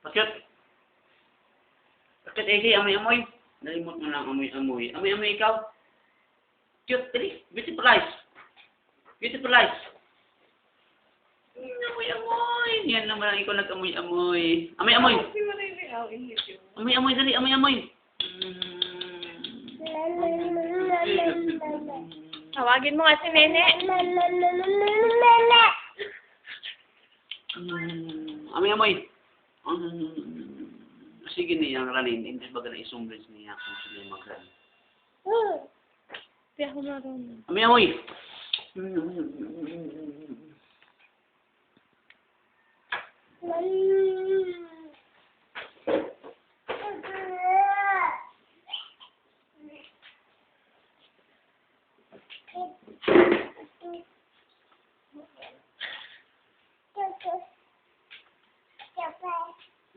Bakit? Bakit, AJ, amoy-amoy? Nalimot mo lang amoy-amoy. Amoy-amoy ikaw? Cute, dali. Beautiful-ize. Beautiful-ize. Amoy-amoy. Yan naman ang ikaw nag-amoy-amoy. Amoy-amoy. Amoy-amoy, dali. Amoy-amoy. Tawagin mo nga si Nene. Amoy-amoy. Sige niya ang ranin. Hindi ba na isumbres niya kung sila mag-ran. Hindi ako marunong. Amoy-amoy.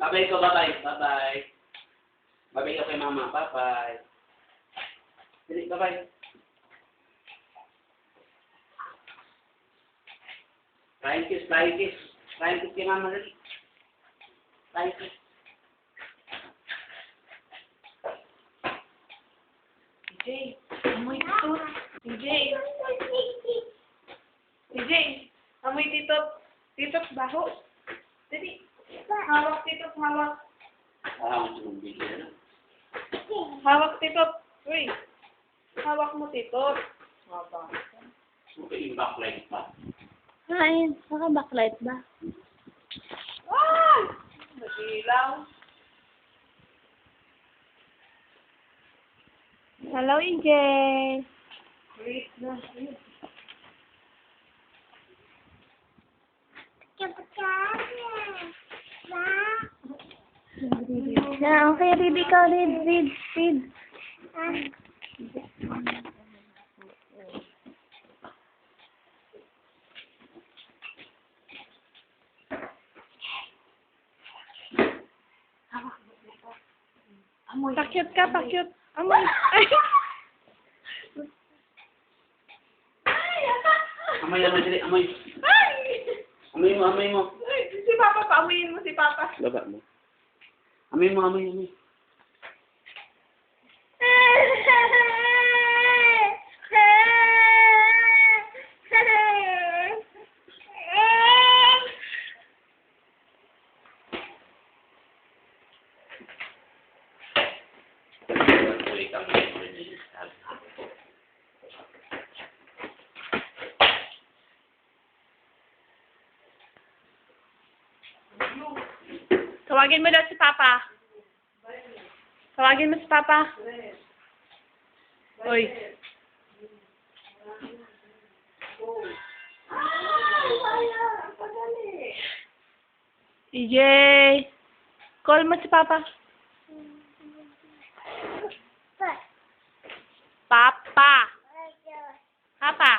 Bye-bye ko, bye-bye. Bye-bye. Bye-bye ka kay mama. Bye-bye. Dali, bye-bye. Flying kiss, flying kiss. Flying kiss kay mama, dali. Flying kiss. TJ, amoy titot. TJ. TJ, amoy titot. Titot, baho. Dali. Hawak titot, hawak. Ang sumbigyan na. Hawak titot. Uy. Hawak mo titot. Haba. Okay, yung backlight pa. Ay, saka backlight ba? Ay! Nag-ilaw. Hello, EJ. Wait na. Na, okay, read ikaw, read. Amoy. Pakyut ka, pakyut. Amoy. Ay. Amoy, amoy, dali, amoy. Ay! Amoy mo, amoy mo. Ay, si Papa, paamuyin mo si Papa. Baba mo. Amoy mo, amoy, amoy. Tawagin mo daw si Papa. Tawagin mo si Papa. Uy. EJ. Call mo si Papa. Papa. Papa.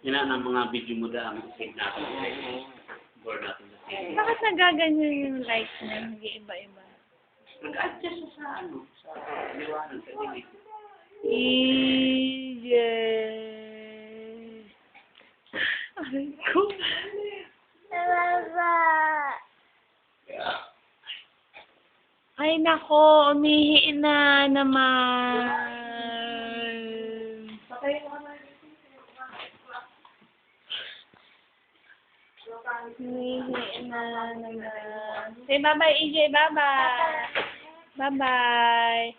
Yan ang mga video mo dahil mag-save natin. Board natin sa save. Bakit nagaganyan yung light na nag-iiba-iba? Nag-adjust siya sa ano, sa liwanag, sa dinig. EJ. Aray ko. Ay nako, umihi na naman. Umihi na naman. Say bye-bye, EJ. Bye-bye. Bye-bye.